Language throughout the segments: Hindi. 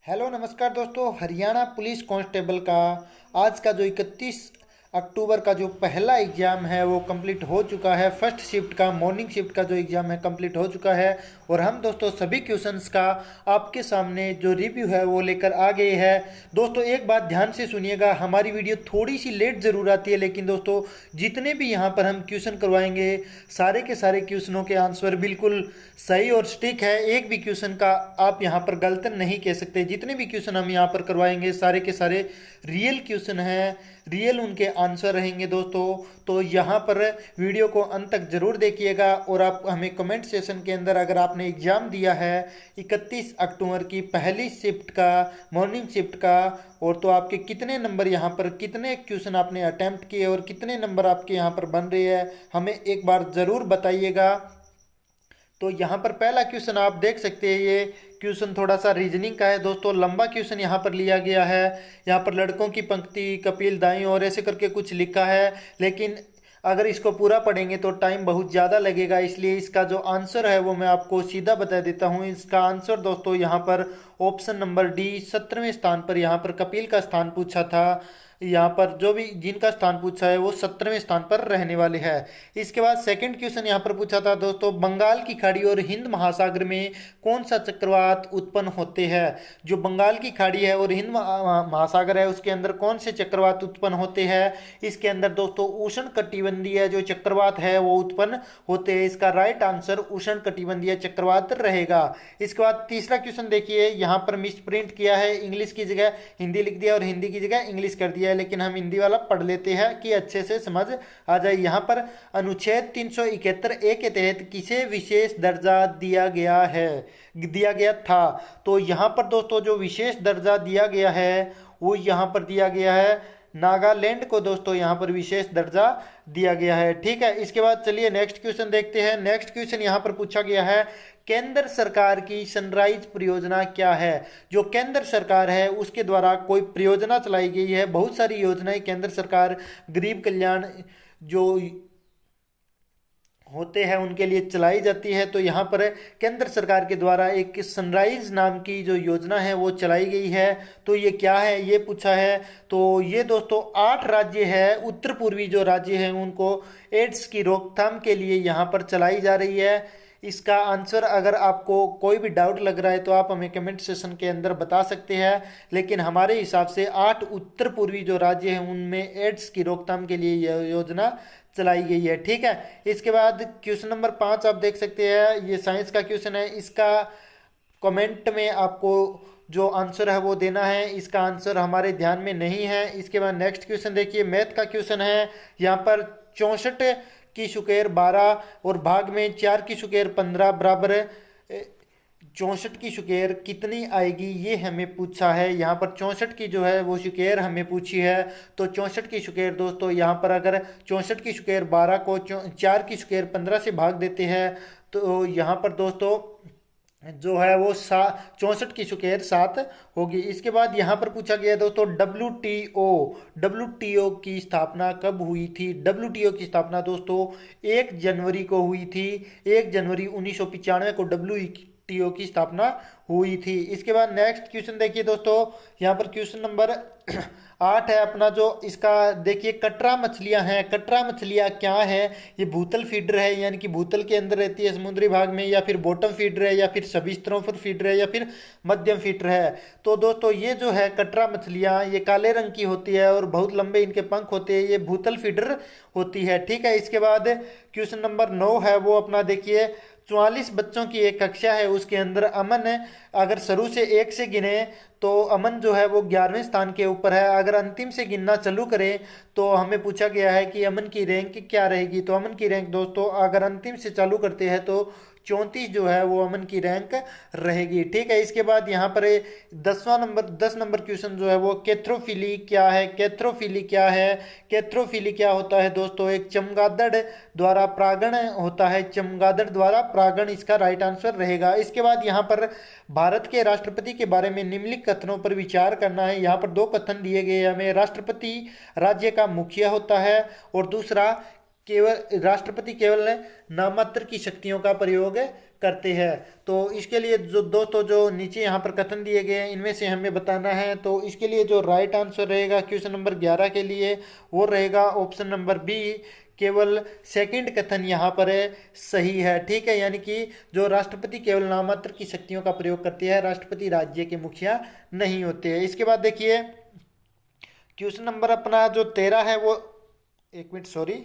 हेलो नमस्कार दोस्तों। हरियाणा पुलिस कांस्टेबल का आज का जो 31 अक्टूबर का जो पहला एग्ज़ाम है वो कंप्लीट हो चुका है। फर्स्ट शिफ्ट का मॉर्निंग शिफ्ट का जो एग्ज़ाम है कंप्लीट हो चुका है और हम दोस्तों सभी क्वेश्चंस का आपके सामने जो रिव्यू है वो लेकर आ गए हैं। दोस्तों एक बात ध्यान से सुनिएगा, हमारी वीडियो थोड़ी सी लेट ज़रूर आती है, लेकिन दोस्तों जितने भी यहाँ पर हम क्वेश्चन करवाएंगे सारे के सारे क्वेश्चनों के आंसर बिल्कुल सही और स्टिक है। एक भी क्वेश्चन का आप यहाँ पर गलत नहीं कह सकते। जितने भी क्वेश्चन हम यहाँ पर करवाएंगे सारे के सारे रियल क्वेश्चन हैं, रियल उनके आंसर रहेंगे दोस्तों। तो यहाँ पर वीडियो को अंत तक जरूर देखिएगा और आप हमें कमेंट सेशन के अंदर अगर आपने एग्ज़ाम दिया है 31 अक्टूबर की पहली शिफ्ट का मॉर्निंग शिफ्ट का, और तो आपके कितने नंबर यहाँ पर, कितने क्वेश्चन आपने अटेम्प्ट किए और कितने नंबर आपके यहाँ पर बन रहे हैं, हमें एक बार ज़रूर बताइएगा। तो यहाँ पर पहला क्वेश्चन आप देख सकते हैं, ये क्वेश्चन थोड़ा सा रीजनिंग का है दोस्तों, लंबा क्वेश्चन यहाँ पर लिया गया है। यहाँ पर लड़कों की पंक्ति, कपिल दाई और ऐसे करके कुछ लिखा है, लेकिन अगर इसको पूरा पढ़ेंगे तो टाइम बहुत ज़्यादा लगेगा, इसलिए इसका जो आंसर है वो मैं आपको सीधा बता देता हूँ। इसका आंसर दोस्तों यहाँ पर ऑप्शन नंबर डी 17वें स्थान पर यहाँ पर कपिल का स्थान पूछा था। यहाँ पर जो भी जिनका स्थान पूछा है वो 17वें स्थान पर रहने वाले हैं। इसके बाद सेकंड क्वेश्चन यहाँ पर पूछा था दोस्तों, बंगाल की खाड़ी और हिंद महासागर में कौन सा चक्रवात उत्पन्न होते हैं। जो बंगाल की खाड़ी है और हिंद महासागर है उसके अंदर कौन से चक्रवात उत्पन्न होते हैं। इसके अंदर दोस्तों उष्ण कटिबंधीय जो चक्रवात है वो उत्पन्न होते हैं। इसका राइट आंसर उष्ण कटिबंधीय चक्रवात रहेगा। इसके बाद तीसरा क्वेश्चन देखिए, यहाँ पर मिस प्रिंट किया है, इंग्लिश की जगह हिंदी लिख दिया और हिंदी की जगह इंग्लिश कर दिया है, लेकिन हम हिंदी वाला पढ़ लेते हैं कि अच्छे से समझ आ जाए। यहाँ पर अनुच्छेद 371 ए के तहत किसे विशेष दर्जा दिया गया था। तो यहाँ पर दोस्तों जो विशेष दर्जा दिया गया है वो यहाँ पर दिया गया है नागालैंड को दोस्तों, यहाँ पर विशेष दर्जा दिया गया है। ठीक है, इसके बाद चलिए नेक्स्ट क्वेश्चन देखते हैं। नेक्स्ट क्वेश्चन यहाँ पर पूछा गया है, केंद्र सरकार की सनराइज परियोजना क्या है। जो केंद्र सरकार है उसके द्वारा कोई परियोजना चलाई गई है। बहुत सारी योजनाएं केंद्र सरकार गरीब कल्याण जो होते हैं उनके लिए चलाई जाती है। तो यहाँ पर केंद्र सरकार के द्वारा एक सनराइज नाम की जो योजना है वो चलाई गई है। तो ये क्या है ये पूछा है। तो ये दोस्तों 8 राज्य है, उत्तर पूर्वी जो राज्य हैं उनको एड्स की रोकथाम के लिए यहाँ पर चलाई जा रही है। इसका आंसर अगर आपको कोई भी डाउट लग रहा है तो आप हमें कमेंट सेशन के अंदर बता सकते हैं, लेकिन हमारे हिसाब से 8 उत्तर पूर्वी जो राज्य हैं उनमें एड्स की रोकथाम के लिए यह योजना चलाई गई है। ठीक है, इसके बाद क्वेश्चन नंबर 5 आप देख सकते हैं, ये साइंस का क्वेश्चन है। इसका कमेंट में आपको जो आंसर है वो देना है, इसका आंसर हमारे ध्यान में नहीं है। इसके बाद नेक्स्ट क्वेश्चन देखिए, मैथ का क्वेश्चन है। यहाँ पर 64 की शुकेर 12 और भाग में 4 की शुकेर 15 बराबर 64 की शुकेर कितनी आएगी ये हमें पूछा है। यहाँ पर 64 की जो है वो शुकेर हमें पूछी है। तो 64 की शुकेर दोस्तों यहाँ पर अगर 64 की शुकेर 12 को 4 की शुकेर 15 से भाग देते हैं तो यहाँ पर दोस्तों जो है वो 64 की शुकेर 7 होगी। इसके बाद यहाँ पर पूछा गया दोस्तों, डब्ल्यू की स्थापना कब हुई थी। डब्ल्यू की स्थापना दोस्तों 1 जनवरी को हुई थी। 1 जनवरी 1995 को डब्ल्यू की स्थापना हुई थी। इसके बाद नेक्स्ट क्वेश्चन देखिए दोस्तों, यहाँ पर क्वेश्चन नंबर 8 है अपना। जो इसका देखिए, कटरा मछलियां हैं। कटरा मछलियां क्या है, ये भूतल फीडर है, यानी कि भूतल के अंदर रहती है समुद्री भाग में, या फिर बॉटम फीडर है, या फिर सभी स्तरों पर फीडर है, या फिर मध्यम फीडर है। तो दोस्तों ये जो है कटरा मछलियां ये काले रंग की होती है और बहुत लंबे इनके पंख होते हैं, ये भूतल फीडर होती है। ठीक है, इसके बाद क्वेश्चन नंबर 9 है वो अपना देखिए, 44 बच्चों की एक कक्षा है, उसके अंदर अमन अगर शुरू से 1 से गिने तो अमन जो है वो 11वें स्थान के ऊपर है। अगर अंतिम से गिनना चालू करें तो हमें पूछा गया है कि अमन की रैंक क्या रहेगी। तो अमन की रैंक दोस्तों अगर अंतिम से चालू करते हैं तो 34 जो है वो अमन की रैंक रहेगी। ठीक है, इसके बाद यहाँ पर 10 नंबर क्वेश्चन जो है वो कैथ्रोफिली क्या है। कैथ्रोफिली क्या है, कैथ्रोफिली क्या होता है दोस्तों, एक चमगादड़ द्वारा परागण होता है। चमगादड़ द्वारा परागण इसका राइट आंसर रहेगा। इसके बाद यहाँ पर भारत के राष्ट्रपति के बारे में निम्नलिखित कथनों पर विचार करना है। यहाँ पर 2 कथन दिए गए हैं हमें, राष्ट्रपति राज्य का मुखिया होता है और दूसरा केवल राष्ट्रपति केवल नामात्र की शक्तियों का प्रयोग करते हैं। तो इसके लिए जो दोस्तों जो नीचे यहाँ पर कथन दिए गए हैं इनमें से हमें बताना है। तो इसके लिए जो राइट आंसर रहेगा क्वेश्चन नंबर 11 के लिए वो रहेगा ऑप्शन नंबर बी, केवल सेकंड कथन यहाँ पर है सही है। ठीक है, यानी कि जो राष्ट्रपति केवल नामात्र की शक्तियों का प्रयोग करते हैं, राष्ट्रपति राज्य के मुखिया नहीं होते हैं। इसके बाद देखिए क्वेश्चन नंबर अपना जो 13 है वो, एक मिनट सॉरी,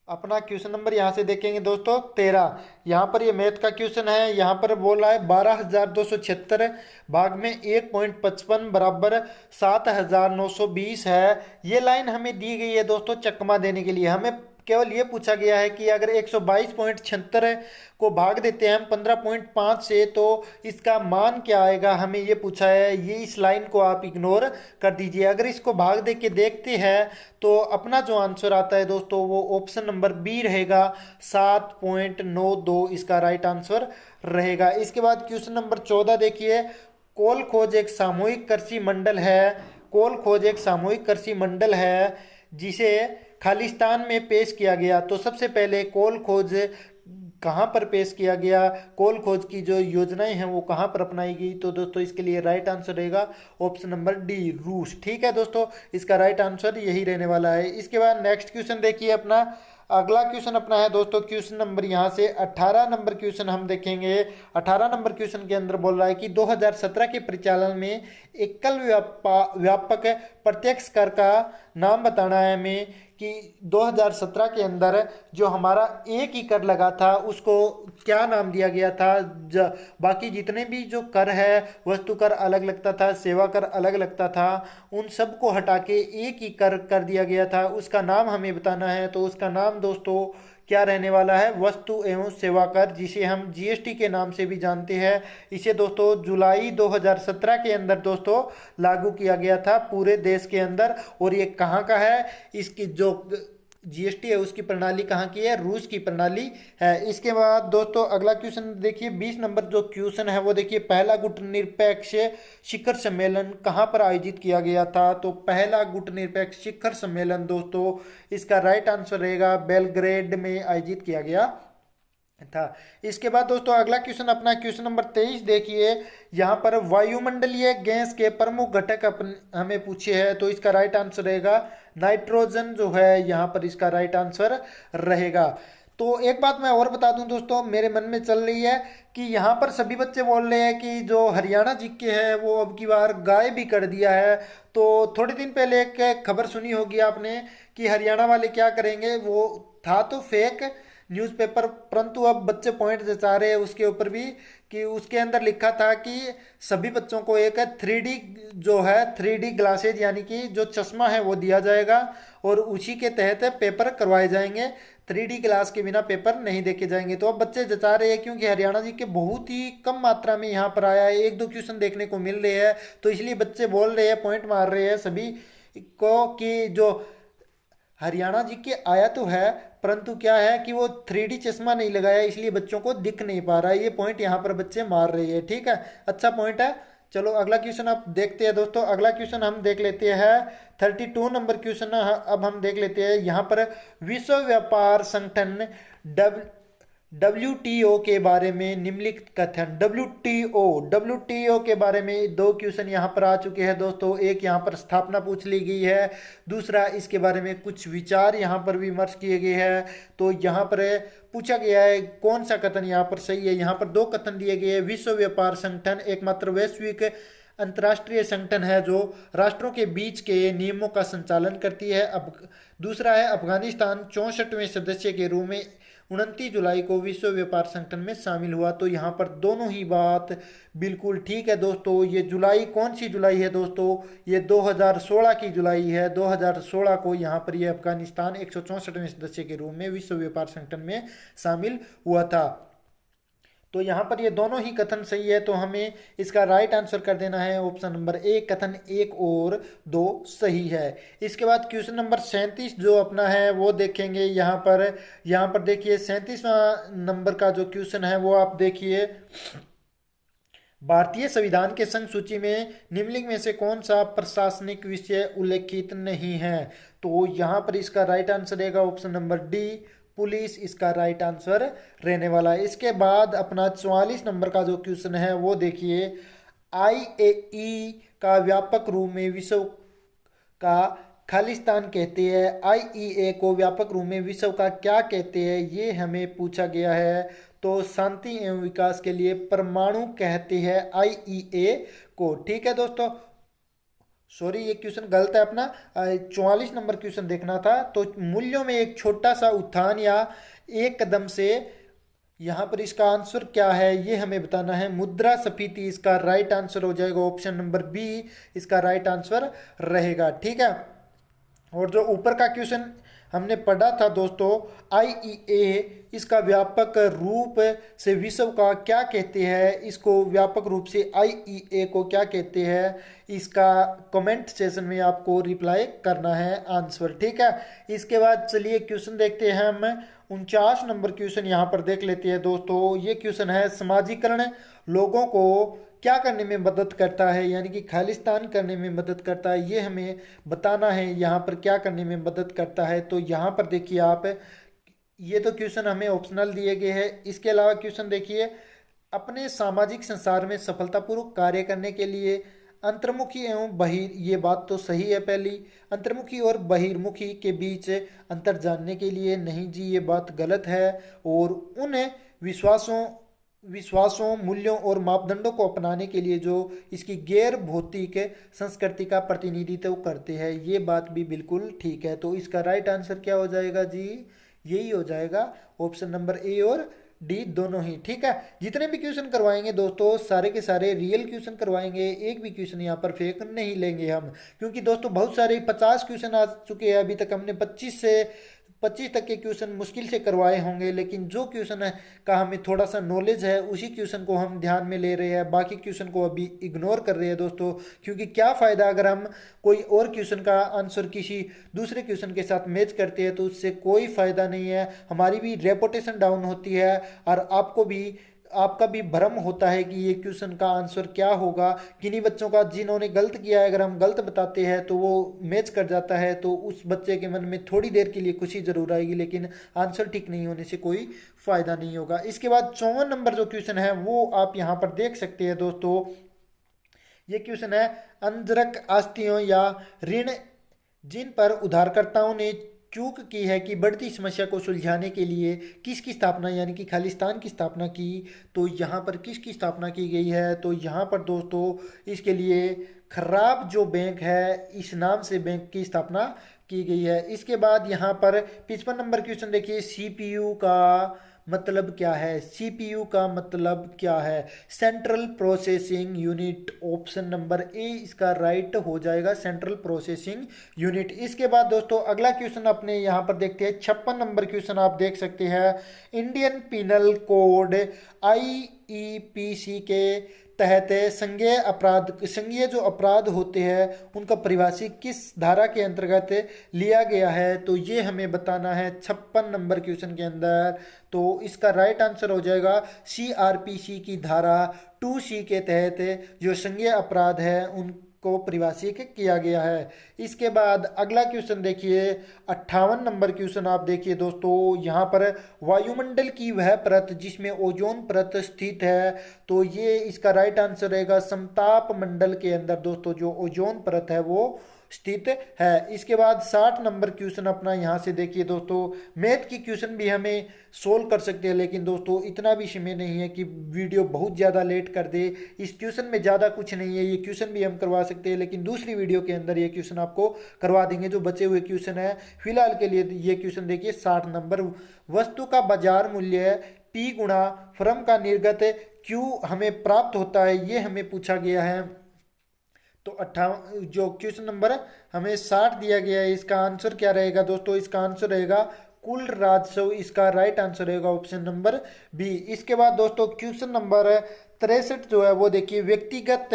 अपना क्वेश्चन नंबर यहाँ से देखेंगे दोस्तों 13। यहाँ पर ये मैथ का क्वेश्चन है। यहाँ पर बोल रहा है 12,276 भाग में 1.55 बराबर 7,920 है। ये लाइन हमें दी गई है दोस्तों चकमा देने के लिए। हमें केवल ये पूछा गया है कि अगर 122.76 को भाग देते हैं हम 15.5 से तो इसका मान क्या आएगा, हमें ये पूछा है। ये इस लाइन को आप इग्नोर कर दीजिए। अगर इसको भाग दे के देखते हैं तो अपना जो आंसर आता है दोस्तों वो ऑप्शन नंबर बी रहेगा, 7.92 इसका राइट आंसर रहेगा। इसके बाद क्वेश्चन नंबर 14 देखिए, कोल खोज एक सामूहिक कृषि मंडल है। कोल खोज एक सामूहिक कृषि मंडल है जिसे खालिस्तान में पेश किया गया। तो सबसे पहले कोल खोज कहाँ पर पेश किया गया, कोल खोज की जो योजनाएं हैं वो कहाँ पर अपनाई गई। तो दोस्तों इसके लिए राइट आंसर रहेगा ऑप्शन नंबर डी, रूस। ठीक है दोस्तों, इसका राइट आंसर यही रहने वाला है। इसके बाद नेक्स्ट क्वेश्चन देखिए अपना, अगला क्वेश्चन अपना है दोस्तों क्वेश्चन नंबर यहाँ से 18 नंबर क्वेश्चन हम देखेंगे। 18 नंबर क्वेश्चन के अंदर बोल रहा है कि 2017 के परिचालन में एकल व्यापक प्रत्यक्ष कर का नाम बताना है हमें कि 2017 के अंदर जो हमारा एक ही कर लगा था उसको क्या नाम दिया गया था। बाकी जितने भी जो कर है, वस्तु कर अलग लगता था, सेवा कर अलग लगता था, उन सब को हटा के एक ही कर दिया गया था। उसका नाम हमें बताना है। तो उसका नाम दोस्तों क्या रहने वाला है, वस्तु एवं सेवा कर, जिसे हम जीएसटी के नाम से भी जानते हैं। इसे दोस्तों जुलाई 2017 के अंदर दोस्तों लागू किया गया था पूरे देश के अंदर। और ये कहाँ का है, इसकी जो जीएसटी है उसकी प्रणाली कहाँ की है, रूस की प्रणाली है। इसके बाद दोस्तों अगला क्वेश्चन देखिए 20 नंबर जो क्वेश्चन है वो देखिए, पहला गुटनिरपेक्ष शिखर सम्मेलन कहाँ पर आयोजित किया गया था। तो पहला गुटनिरपेक्ष शिखर सम्मेलन दोस्तों इसका राइट आंसर रहेगा बेलग्रेड में आयोजित किया गया था। इसके बाद दोस्तों अगला क्वेश्चन अपना क्वेश्चन नंबर 23 देखिए, यहाँ पर वायुमंडलीय गैस के प्रमुख घटक हमें पूछे हैं। तो इसका राइट आंसर रहेगा नाइट्रोजन जो है, यहाँ पर इसका राइट आंसर रहेगा। तो एक बात मैं और बता दूं दोस्तों, मेरे मन में चल रही है कि यहाँ पर सभी बच्चे बोल रहे हैं कि जो हरियाणा जीके है वो अब की बार गायब भी कर दिया है। तो थोड़े दिन पहले एक खबर सुनी होगी आपने कि हरियाणा वाले क्या करेंगे, वो था तो फेक न्यूज़पेपर, परंतु अब बच्चे पॉइंट जचा रहे हैं उसके ऊपर भी कि उसके अंदर लिखा था कि सभी बच्चों को एक 3D जो है 3D ग्लासेज यानी कि जो चश्मा है वो दिया जाएगा और उसी के तहत पेपर करवाए जाएंगे। 3D ग्लास के बिना पेपर नहीं देखे जाएंगे। तो अब बच्चे जचा रहे हैं क्योंकि हरियाणा जी के बहुत ही कम मात्रा में यहाँ पर आया है, 1-2 क्वेश्चन देखने को मिल रहे हैं। तो इसलिए बच्चे बोल रहे हैं, पॉइंट मार रहे हैं सभी को कि जो हरियाणा जी के आया तो है परंतु क्या है कि वो 3D चश्मा नहीं लगाया इसलिए बच्चों को दिख नहीं पा रहा है। ये पॉइंट यहाँ पर बच्चे मार रहे हैं। ठीक है, अच्छा पॉइंट है। चलो अगला क्वेश्चन आप देखते हैं दोस्तों। अगला क्वेश्चन हम देख लेते हैं 32 नंबर क्वेश्चन अब हम देख लेते हैं। यहाँ पर विश्व व्यापार संगठन WTO के बारे में निम्नलिखित कथन, WTO के बारे में 2 क्वेश्चन यहाँ पर आ चुके हैं दोस्तों। एक यहाँ पर स्थापना पूछ ली गई है, दूसरा इसके बारे में कुछ विचार यहाँ पर विमर्श किए गए हैं। तो यहाँ पर पूछा गया है कौन सा कथन यहाँ पर सही है। यहाँ पर 2 कथन दिए गए हैं। विश्व व्यापार संगठन एकमात्र वैश्विक अंतर्राष्ट्रीय संगठन है जो राष्ट्रों के बीच के नियमों का संचालन करती है। अब दूसरा है अफगानिस्तान 64वें सदस्य के रूप में 29 जुलाई को विश्व व्यापार संगठन में शामिल हुआ। तो यहाँ पर दोनों ही बात बिल्कुल ठीक है दोस्तों। ये जुलाई कौन सी जुलाई है दोस्तों, ये 2016 की जुलाई है। 2016 को यहाँ पर ये अफगानिस्तान 164वें सदस्य के रूप में विश्व व्यापार संगठन में शामिल हुआ था। तो यहाँ पर ये दोनों ही कथन सही है। तो हमें इसका राइट आंसर कर देना है ऑप्शन नंबर 1, कथन 1 और 2 सही है। इसके बाद क्वेश्चन नंबर 37 जो अपना है वो देखेंगे। यहाँ पर देखिए 37वां नंबर का जो क्वेश्चन है वो आप देखिए, भारतीय संविधान के संघ सूची में निम्नलिखित में से कौन सा प्रशासनिक विषय उल्लेखित नहीं है। तो यहाँ पर इसका राइट आंसर रहेगा ऑप्शन नंबर डी, पुलिस इसका राइट आंसर रहने वाला है। इसके बाद अपना 44 नंबर का जो क्वेश्चन है वो देखिए, आईएई का व्यापक रूप में विश्व का खालिस्तान कहते हैं। आईईए को व्यापक रूप में विश्व का क्या कहते हैं, ये हमें पूछा गया है। तो शांति एवं विकास के लिए परमाणु कहते हैं आईईए को। ठीक है दोस्तों, सॉरी ये क्वेश्चन गलत है अपना, 44 नंबर क्वेश्चन देखना था। तो मूल्यों में एक छोटा सा उत्थान या एक कदम से, यहाँ पर इसका आंसर क्या है ये हमें बताना है। मुद्रास्फीति इसका राइट आंसर हो जाएगा, ऑप्शन नंबर बी इसका राइट आंसर रहेगा। ठीक है, और जो ऊपर का क्वेश्चन हमने पढ़ा था दोस्तों, आईईए इसका व्यापक रूप से विश्व का क्या कहते हैं, इसको व्यापक रूप से आईईए को क्या कहते हैं, इसका कमेंट सेशन में आपको रिप्लाई करना है आंसर। ठीक है, इसके बाद चलिए क्वेश्चन देखते हैं हम। 49 नंबर क्वेश्चन यहाँ पर देख लेते हैं दोस्तों। ये क्वेश्चन है, समाजीकरण लोगों को क्या करने में मदद करता है, यानी कि खालिस्तान करने में मदद करता है, ये हमें बताना है। यहाँ पर क्या करने में मदद करता है, तो यहाँ पर देखिए आप, ये तो क्वेश्चन हमें ऑप्शनल दिए गए हैं। इसके अलावा क्वेश्चन देखिए, अपने सामाजिक संसार में सफलतापूर्वक कार्य करने के लिए अंतर्मुखी एवं बहिर, ये बात तो सही है पहली, अंतर्मुखी और बहिर्मुखी के बीच अंतर जानने के लिए, नहीं जी ये बात गलत है। और उन विश्वासों मूल्यों और मापदंडों को अपनाने के लिए जो इसकी गैर भौतिक संस्कृति का प्रतिनिधित्व करते हैं, ये बात भी बिल्कुल ठीक है। तो इसका राइट आंसर क्या हो जाएगा जी, यही हो जाएगा, ऑप्शन नंबर ए और डी दोनों ही। ठीक है, जितने भी क्वेश्चन करवाएंगे दोस्तों सारे के सारे रियल क्वेश्चन करवाएंगे, एक भी क्वेश्चन यहाँ पर फेक नहीं लेंगे हम, क्योंकि दोस्तों बहुत सारे 50 क्वेश्चन आ चुके हैं, अभी तक हमने 25 तक के क्वेश्चन मुश्किल से करवाए होंगे। लेकिन जो क्वेश्चन है का हमें थोड़ा सा नॉलेज है उसी क्वेश्चन को हम ध्यान में ले रहे हैं, बाकी क्वेश्चन को अभी इग्नोर कर रहे हैं दोस्तों। क्योंकि क्या फ़ायदा अगर हम कोई और क्वेश्चन का आंसर किसी दूसरे क्वेश्चन के साथ मैच करते हैं, तो उससे कोई फ़ायदा नहीं है, हमारी भी रेपुटेशन डाउन होती है और आपका भी भ्रम होता है कि ये क्वेश्चन का आंसर क्या होगा। किन्हीं बच्चों का जिन्होंने गलत किया है, अगर हम गलत बताते हैं तो वो मैच कर जाता है, तो उस बच्चे के मन में थोड़ी देर के लिए खुशी जरूर आएगी, लेकिन आंसर ठीक नहीं होने से कोई फायदा नहीं होगा। इसके बाद 54 नंबर जो क्वेश्चन है वो आप यहाँ पर देख सकते हैं दोस्तों। ये क्वेश्चन है, अंतरक आस्तियों या ऋण जिन पर उधारकर्ताओं ने चूक की है कि बढ़ती समस्या को सुलझाने के लिए किसकी स्थापना, यानी कि खालिस्तान की स्थापना की। तो यहाँ पर किसकी स्थापना की गई है, तो यहाँ पर दोस्तों इसके लिए खराब जो बैंक है इस नाम से बैंक की स्थापना की गई है। इसके बाद यहाँ पर 55 नंबर क्वेश्चन देखिए, सीपीयू का मतलब क्या है, सीपीयू का मतलब क्या है, central processing unit, option number A इसका राइट हो जाएगा, सेंट्रल प्रोसेसिंग यूनिट। इसके बाद दोस्तों अगला क्वेश्चन अपने यहाँ पर देखते हैं, 56 नंबर क्वेश्चन आप देख सकते हैं, इंडियन पिनल कोड आईईपीसी के तहत संज्ञेय जो अपराध होते हैं उनका परिभाषित किस धारा के अंतर्गत लिया गया है, तो ये हमें बताना है 56 नंबर क्वेश्चन के अंदर। तो इसका राइट आंसर हो जाएगा सीआरपीसी की धारा 2C के तहत जो संज्ञेय अपराध है उनको परिभाषित किया गया है। इसके बाद अगला क्वेश्चन देखिए, 58 नंबर क्वेश्चन आप देखिए दोस्तों, यहाँ पर वायुमंडल की वह परत जिसमें ओजोन परत स्थित है, तो ये इसका राइट आंसर रहेगा, समताप मंडल के अंदर दोस्तों जो ओजोन परत है वो स्थित है। इसके बाद 60 नंबर क्वेश्चन अपना यहाँ से देखिए दोस्तों, मैथ की क्वेश्चन भी हमें सोल्व कर सकते हैं, लेकिन दोस्तों इतना भी समय नहीं है कि वीडियो बहुत ज़्यादा लेट कर दे। इस क्वेश्चन में ज़्यादा कुछ नहीं है, ये क्वेश्चन भी हम करवा सकते हैं, लेकिन दूसरी वीडियो के अंदर ये क्वेश्चन आपको करवा देंगे जो बचे हुए क्वेश्चन है। फिलहाल के लिए ये क्वेश्चन देखिए 60 नंबर, वस्तु का बाजार मूल्य P गुणा फर्म का निर्गत Q हमें प्राप्त होता है, ये हमें पूछा गया है। तो 58 जो क्वेश्चन नंबर हमें 60 दिया गया है, इसका आंसर क्या रहेगा दोस्तों, इसका आंसर रहेगा कुल राजस्व, इसका राइट आंसर रहेगा ऑप्शन नंबर बी। इसके बाद दोस्तों क्वेश्चन नंबर 63 जो है वो देखिए, व्यक्तिगत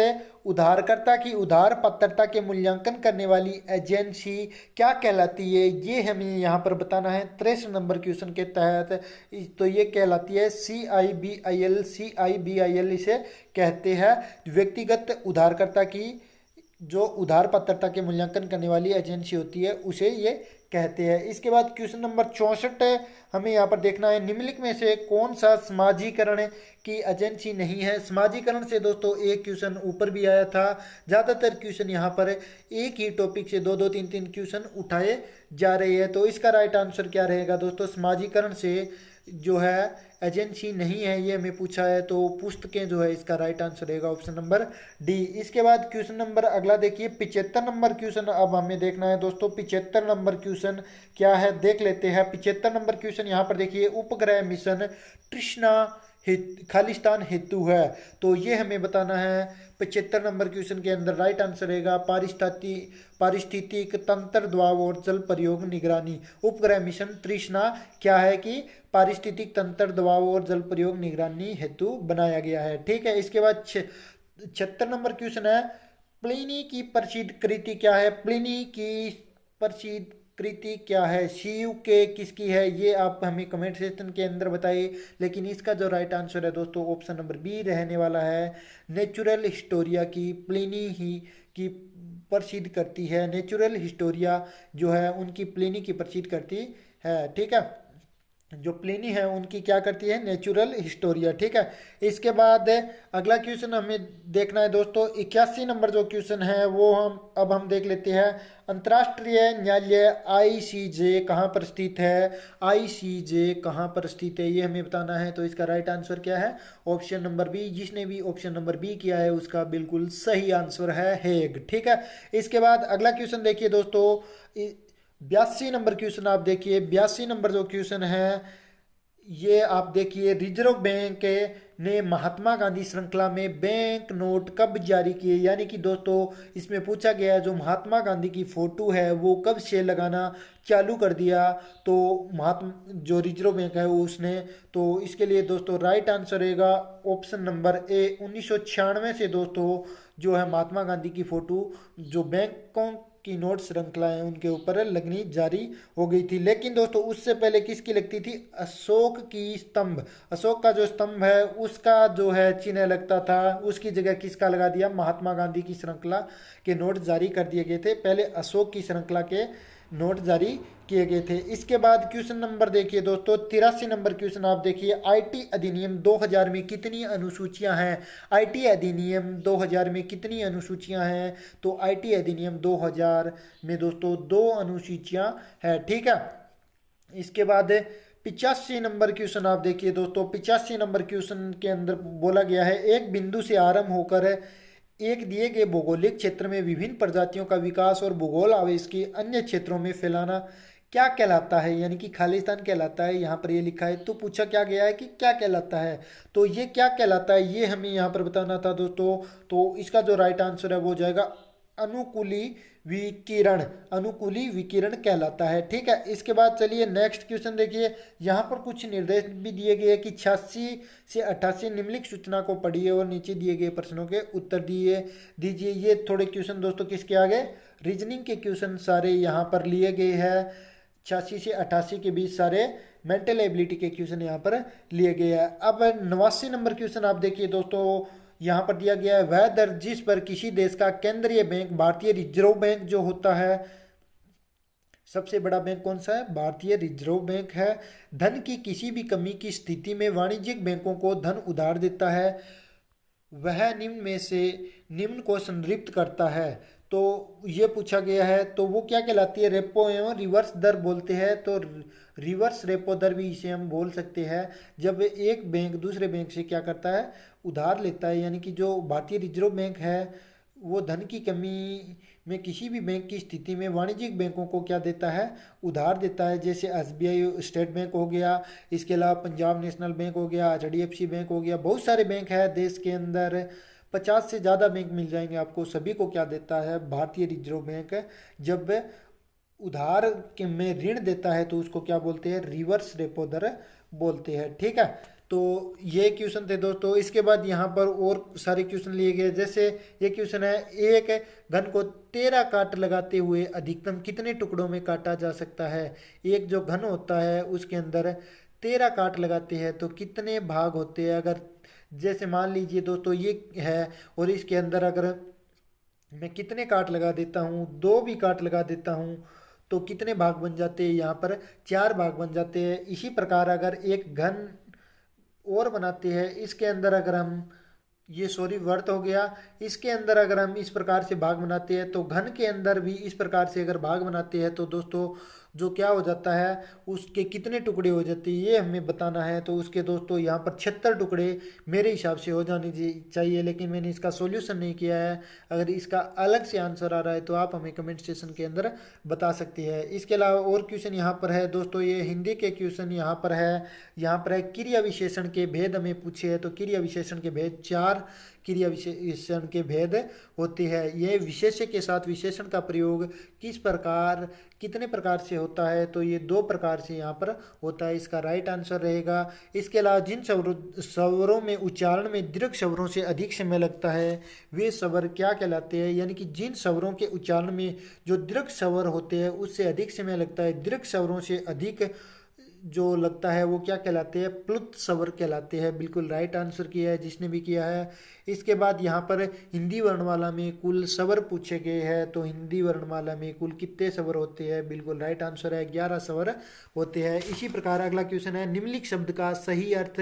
उधारकर्ता की उधार पात्रता के मूल्यांकन करने वाली एजेंसी क्या कहलाती है, ये हमें यहाँ पर बताना है 63 नंबर क्वेश्चन के तहत। तो ये कहलाती है CIBIL इसे कहते हैं, व्यक्तिगत उधारकर्ता की जो उधार पात्रता के मूल्यांकन करने वाली एजेंसी होती है उसे ये कहते हैं। इसके बाद क्वेश्चन नंबर 64 है, हमें यहाँ पर देखना है निम्नलिखित में से कौन सा समाजीकरण की एजेंसी नहीं है। समाजीकरण से दोस्तों एक क्वेश्चन ऊपर भी आया था। ज़्यादातर क्वेश्चन यहाँ पर एक ही टॉपिक से दो दो तीन तीन क्वेश्चन उठाए जा रहे हैं। तो इसका राइट आंसर क्या रहेगा दोस्तों, समाजीकरण से जो है एजेंसी नहीं है, ये हमें पूछा है, तो पुस्तकें जो है इसका राइट आंसर रहेगा ऑप्शन नंबर डी। इसके बाद क्वेश्चन नंबर अगला देखिए 75 नंबर क्वेश्चन अब हमें देखना है दोस्तों। 75 नंबर क्वेश्चन क्या है देख लेते हैं। 75 नंबर क्वेश्चन यहाँ पर देखिए, उपग्रह मिशन तृष्णा खालिस्तान हेतु है, तो ये हमें बताना है। 75 नंबर क्वेश्चन के अंदर राइट आंसर रहेगा पारिस्थितिक तंत्र दबाव और जल प्रयोग निगरानी। उपग्रह मिशन तृष्णा क्या है कि पारिस्थितिक तंत्र दबाव और जल प्रयोग निगरानी हेतु बनाया गया है। ठीक है। इसके बाद 76 नंबर क्वेश्चन है, प्लिनी की प्रसिद्ध कृति क्या है। प्लिनी की प्रसिद्ध कृति क्या है, सीयू के किसकी है, ये आप हमें कमेंट सेक्शन के अंदर बताइए। लेकिन इसका जो राइट आंसर है दोस्तों ऑप्शन नंबर बी रहने वाला है। नेचुरल हिस्टोरिया की प्लिनी ही की प्रसिद्ध करती है। नेचुरल हिस्टोरिया जो है उनकी प्लिनी की प्रसिद्ध करती है। ठीक है, जो प्लिनी है उनकी क्या करती है, नेचुरल हिस्टोरिया। ठीक है। इसके बाद अगला क्वेश्चन हमें देखना है दोस्तों 81 नंबर जो क्वेश्चन है वो हम देख लेते हैं। अंतर्राष्ट्रीय न्यायालय आईसीजे कहाँ पर स्थित है। आईसीजे कहाँ पर स्थित है ये हमें बताना है। तो इसका राइट आंसर क्या है, ऑप्शन नंबर बी। जिसने भी ऑप्शन नंबर बी किया है उसका बिल्कुल सही आंसर है हेग। ठीक है। इसके बाद अगला क्वेश्चन देखिए दोस्तों 82 नंबर क्वेश्चन आप देखिए। 82 नंबर जो क्वेश्चन है ये आप देखिए, रिजर्व बैंक ने महात्मा गांधी श्रृंखला में बैंक नोट कब जारी किए। यानी कि दोस्तों इसमें पूछा गया है जो महात्मा गांधी की फोटो है वो कब से लगाना चालू कर दिया, तो महात्मा जो रिजर्व बैंक है उसने। तो इसके लिए दोस्तों राइट आंसर रहेगा ऑप्शन नंबर ए। 1996 से दोस्तों जो है महात्मा गांधी की फोटो जो बैंकों की नोट श्रृंखला है उनके ऊपर लगनी जारी हो गई थी। लेकिन दोस्तों उससे पहले किसकी लगती थी, अशोक की स्तंभ। अशोक का जो स्तंभ है उसका जो है चिन्ह लगता था, उसकी जगह किसका लगा दिया, महात्मा गांधी की श्रृंखला के नोट जारी कर दिए गए थे। पहले अशोक की श्रृंखला के नोट जारी किए गए थे। इसके बाद क्वेश्चन नंबर देखिए दोस्तों 83 नंबर क्वेश्चन आप देखिए, आईटी अधिनियम 2000 में कितनी अनुसूचियां हैं। आईटी अधिनियम 2000 में कितनी अनुसूचियां हैं, तो आईटी अधिनियम 2000 में दोस्तों 2 अनुसूचियां हैं। ठीक है। इसके बाद 85 नंबर क्वेश्चन आप देखिए दोस्तों। 85 नंबर क्वेश्चन के अंदर बोला गया है, एक बिंदु से आरंभ होकर एक दिए गए भौगोलिक क्षेत्र में विभिन्न प्रजातियों का विकास और भूगोल आवेश के अन्य क्षेत्रों में फैलाना क्या कहलाता है। यानी कि खालिस्तान कहलाता है, यहाँ पर ये लिखा है। तो पूछा क्या गया है कि क्या कहलाता है, तो ये क्या कहलाता है ये हमें यहाँ पर बताना था दोस्तों। तो इसका जो राइट आंसर है वो जाएगा अनुकूली विकिरण। अनुकूली विकिरण कहलाता है। ठीक है। इसके बाद चलिए नेक्स्ट क्वेश्चन देखिए। यहाँ पर कुछ निर्देश भी दिए गए कि 86 से 88 निम्नलिखित सूचना को पढ़िए और नीचे दिए गए प्रश्नों के उत्तर दीजिए। ये थोड़े क्वेश्चन दोस्तों किसके आगे, रीजनिंग के क्वेश्चन सारे यहाँ पर लिए गए हैं। 86 से 88 के बीच सारे मेंटल एबिलिटी के क्वेश्चन यहाँ पर लिए गए हैं। अब 89 नंबर क्वेश्चन आप देखिए दोस्तों, यहाँ पर दिया गया है, वह दर जिस पर किसी देश का केंद्रीय बैंक भारतीय रिजर्व बैंक जो होता है, सबसे बड़ा बैंक कौन सा है, भारतीय रिजर्व बैंक है, धन की किसी भी कमी की स्थिति में वाणिज्यिक बैंकों को धन उधार देता है, वह निम्न में से निम्न को संतृप्त करता है। तो ये पूछा गया है, तो वो क्या कहलाती है, रेपो एवं रिवर्स दर बोलते हैं। तो रिवर्स रेपो दर भी इसे हम बोल सकते हैं, जब एक बैंक दूसरे बैंक से क्या करता है, उधार लेता है। यानी कि जो भारतीय रिजर्व बैंक है वो धन की कमी में किसी भी बैंक की स्थिति में वाणिज्यिक बैंकों को क्या देता है, उधार देता है। जैसे एसबीआई स्टेट बैंक हो गया, इसके अलावा पंजाब नेशनल बैंक हो गया, एचडीएफसी बैंक हो गया, बहुत सारे बैंक है देश के अंदर, 50 से ज़्यादा बैंक मिल जाएंगे आपको। सभी को क्या देता है, भारतीय रिजर्व बैंक जब उधार के में ऋण देता है तो उसको क्या बोलते हैं, रिवर्स रेपो दर बोलते हैं। ठीक है। तो ये क्वेश्चन थे दोस्तों। इसके बाद यहाँ पर और सारे क्वेश्चन लिए गए। जैसे ये क्वेश्चन है, एक घन को 13 काट लगाते हुए अधिकतम कितने टुकड़ों में काटा जा सकता है। एक जो घन होता है उसके अंदर 13 काट लगाते हैं तो कितने भाग होते हैं। अगर जैसे मान लीजिए दोस्तों ये है और इसके अंदर अगर मैं कितने काट लगा देता हूँ, 2 भी काट लगा देता हूँ तो कितने भाग बन जाते हैं, यहाँ पर 4 भाग बन जाते हैं। इसी प्रकार अगर एक घन और बनाते हैं, इसके अंदर अगर हम, ये सॉरी वर्त हो गया, इसके अंदर अगर हम इस प्रकार से भाग बनाते हैं तो घन के अंदर भी इस प्रकार से अगर भाग बनाते हैं तो दोस्तों जो क्या हो जाता है, उसके कितने टुकड़े हो जाते हैं ये हमें बताना है। तो उसके दोस्तों यहाँ पर 76 टुकड़े मेरे हिसाब से हो जाने चाहिए, लेकिन मैंने इसका सॉल्यूशन नहीं किया है। अगर इसका अलग से आंसर आ रहा है तो आप हमें कमेंट सेक्शन के अंदर बता सकते हैं। इसके अलावा और क्वेश्चन यहाँ पर है दोस्तों, ये हिंदी के क्वेश्चन यहाँ पर है। यहाँ पर है क्रिया विशेषण के भेद हमें पूछे है, तो क्रिया विशेषण के भेद 4 क्रिया विशेषण के भेद होते हैं। यह विशेष्य के साथ विशेषण का प्रयोग किस प्रकार, कितने प्रकार से होता है, तो ये 2 प्रकार से यहाँ पर होता है, इसका राइट आंसर रहेगा। इसके अलावा जिन स्वरों में उच्चारण में दीर्घ स्वरों से अधिक समय लगता है वे स्वर क्या कहलाते हैं, यानी कि जिन स्वरों के उच्चारण में जो दीर्घ स्वर होते हैं उससे अधिक समय लगता है, दीर्घ स्वरों से अधिक जो लगता है वो क्या कहलाते हैं, प्लुत स्वर कहलाते हैं। बिल्कुल राइट आंसर किया है जिसने भी किया है। इसके बाद यहाँ पर हिंदी वर्णमाला में कुल स्वर पूछे गए हैं, तो हिंदी वर्णमाला में कुल कितने स्वर होते हैं, बिल्कुल राइट आंसर है 11 स्वर होते हैं। इसी प्रकार अगला क्वेश्चन है, निम्नलिखित शब्द का सही अर्थ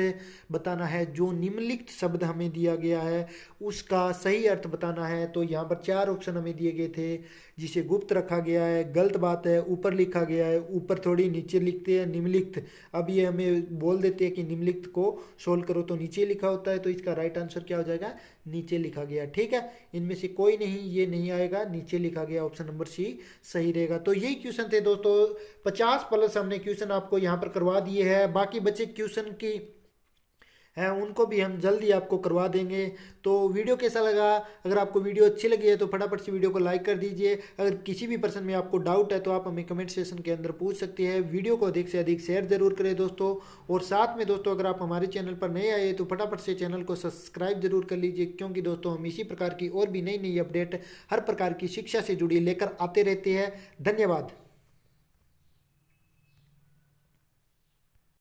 बताना है। जो निम्नलिखित शब्द हमें दिया गया है उसका सही अर्थ बताना है। तो यहाँ पर 4 ऑप्शन हमें दिए गए थे, जिसे गुप्त रखा गया है, गलत बात है, ऊपर लिखा गया है, ऊपर थोड़ी नीचे लिखते हैं निम्नलिखित। अब ये हमें बोल देते हैं कि निम्नलिखित को सोल्व करो तो नीचे लिखा होता है, तो इसका राइट आंसर क्या हो जाएगा, नीचे लिखा गया। ठीक है, इनमें से कोई नहीं, ये नहीं आएगा, नीचे लिखा गया ऑप्शन नंबर सी सही रहेगा। तो यही क्वेश्चन थे दोस्तों, 50 प्लस हमने क्वेश्चन आपको यहाँ पर करवा दिए हैं। बाकी बचे क्वेश्चन की हैं उनको भी हम जल्दी आपको करवा देंगे। तो वीडियो कैसा लगा, अगर आपको वीडियो अच्छी लगी है तो फटाफट से वीडियो को लाइक कर दीजिए। अगर किसी भी पर्सन में आपको डाउट है तो आप हमें कमेंट सेक्शन के अंदर पूछ सकते हैं। वीडियो को अधिक से अधिक शेयर जरूर करें दोस्तों। और साथ में दोस्तों अगर आप हमारे चैनल पर नए आए तो फटाफट से चैनल को सब्सक्राइब जरूर कर लीजिए, क्योंकि दोस्तों हम इसी प्रकार की और भी नई नई अपडेट हर प्रकार की शिक्षा से जुड़ी लेकर आते रहते हैं। धन्यवाद।